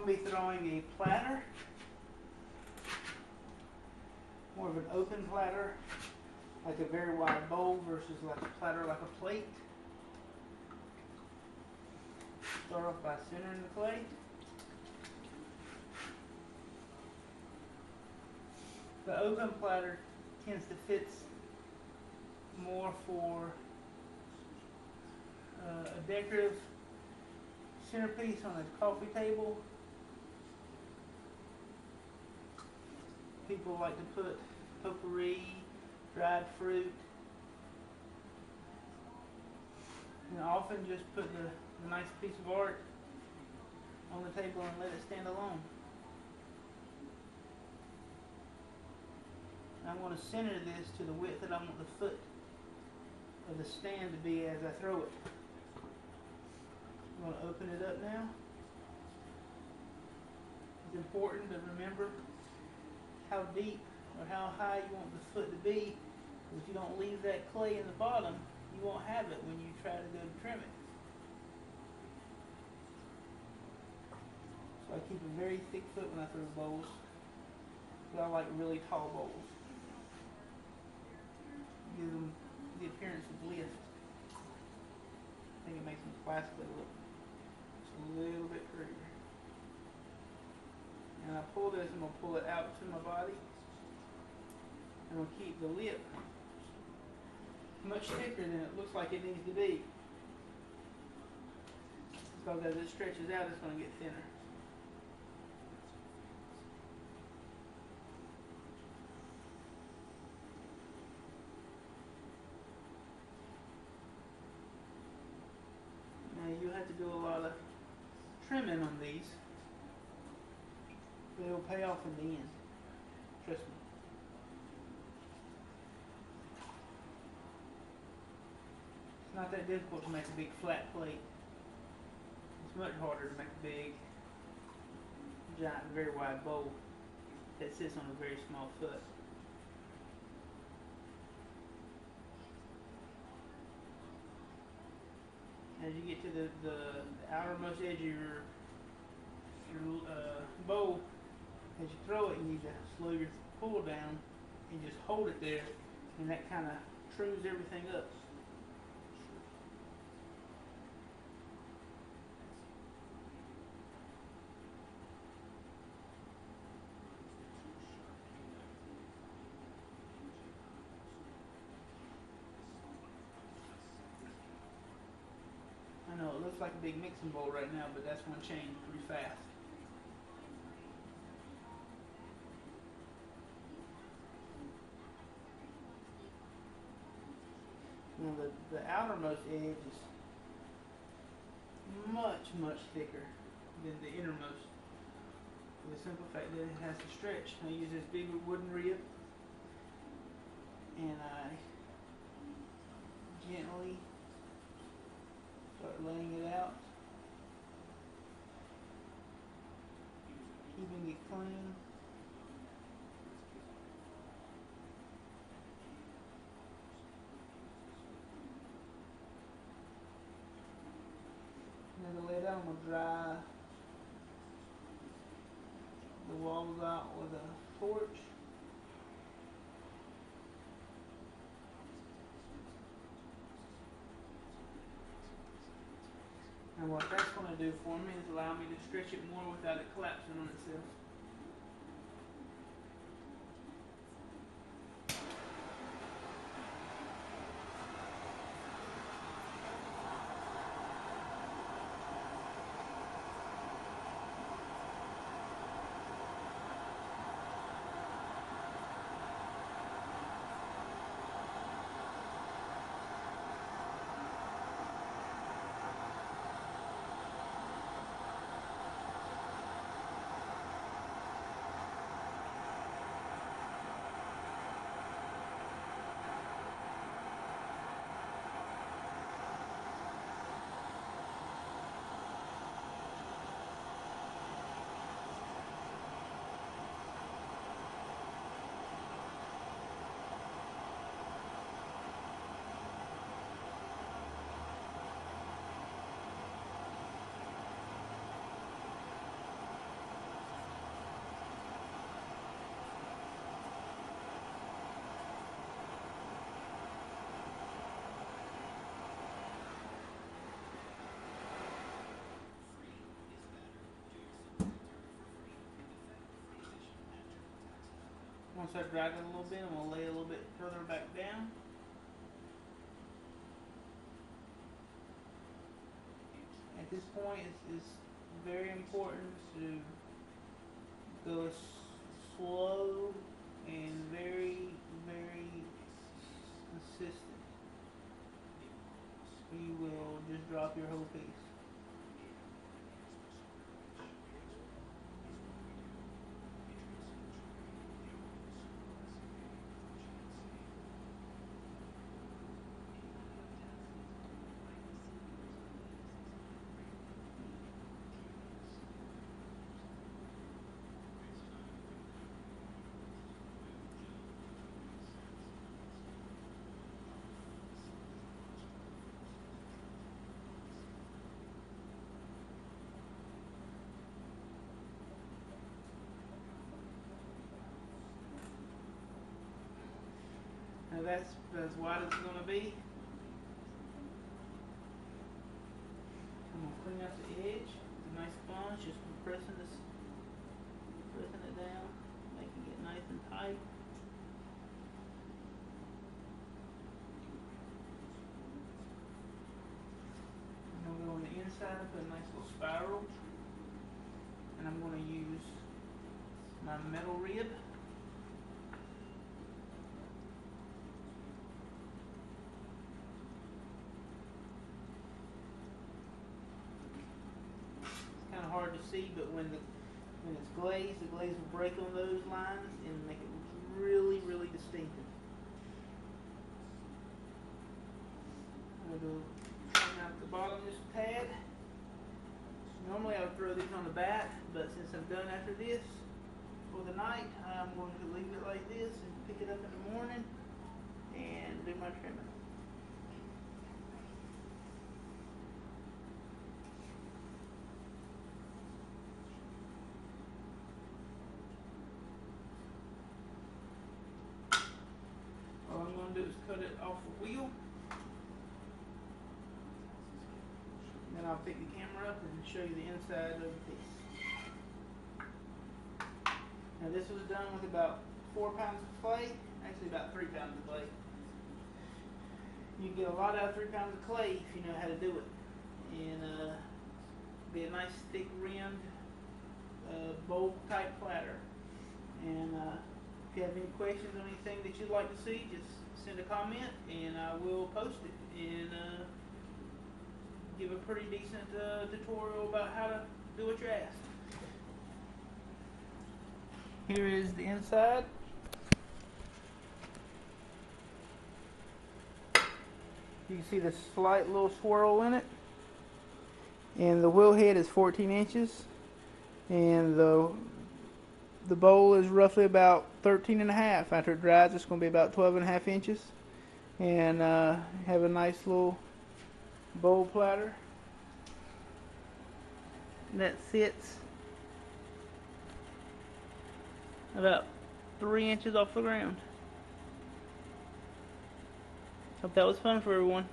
going to be throwing a platter, more of an open platter, like a very wide bowl versus like a platter like a plate. Start off by centering the clay. The open platter tends to fit more for a decorative centerpiece on a coffee table. People like to put potpourri, dried fruit, and often just put the nice piece of art on the table and let it stand alone. I'm going to center this to the width that I want the foot of the stand to be as I throw it. I'm going to open it up now. It's important to remember how deep or how high you want the foot to be. If you don't leave that clay in the bottom, you won't have it when you try to go to trim it. So I keep a very thick foot when I throw bowls, but I like really tall bowls. Gives them the appearance of lift. I think it makes them classically look just a little bit prettier. And I pull this, I'm going to pull it out to my body. I'm going to keep the lip much thicker than it looks like it needs to be. Because as it stretches out, it's going to get thinner. You'll have to do a lot of trimming on these, but it'll pay off in the end. Trust me. It's not that difficult to make a big flat plate. It's much harder to make a big, giant, very wide bowl that sits on a very small foot. As you get to the outermost edge of your bowl, as you throw it, you need to slow your pull down and just hold it there, and that kind of trues everything up. I know it looks like a big mixing bowl right now, but that's going to change pretty fast. Now the outermost edge is much thicker than the innermost, for the simple fact that it has to stretch. I use this big wooden rib, and I gently start laying it out, keeping it clean. And then to lay it out, I'm going to dry the walls out with a torch. And what that's going to do for me is allow me to stretch it more without it collapsing on itself. Once I dried it a little bit, I'm going to lay it a little bit further back down. At this point, it's very important to go slow and very, very consistent. You will just drop your whole piece. Now that's as wide as it's going to be. I'm going to clean out the edge with a nice sponge, just pressing it down, making it nice and tight. I'm going to go on the inside and put a nice little spiral, and I'm going to use my metal rib. Hard to see, but when it's glazed, the glaze will break on those lines and make it really, really distinctive. I'm going to clean out the bottom just a tad. Normally I would throw these on the bat, but since I'm done after this for the night, I'm going to leave it like this and pick it up in the morning and do my trimming. All I'm going to do is cut it off the wheel. Then I'll pick the camera up and show you the inside of the piece. Now this was done with about 4 pounds of clay, actually about 3 pounds of clay. You can get a lot out of 3 pounds of clay if you know how to do it. And be a nice thick rimmed bowl type platter. And if you have any questions on anything that you'd like to see, just send a comment and I will post it and give a pretty decent tutorial about how to do what you're asked. Here is the inside. You can see the slight little swirl in it. And the wheel head is 14 inches. And the bowl is roughly about 13 and a half. After it dries, it's going to be about 12 and a half inches. And have a nice little bowl platter that sits about 3 inches off the ground. Hope that was fun for everyone.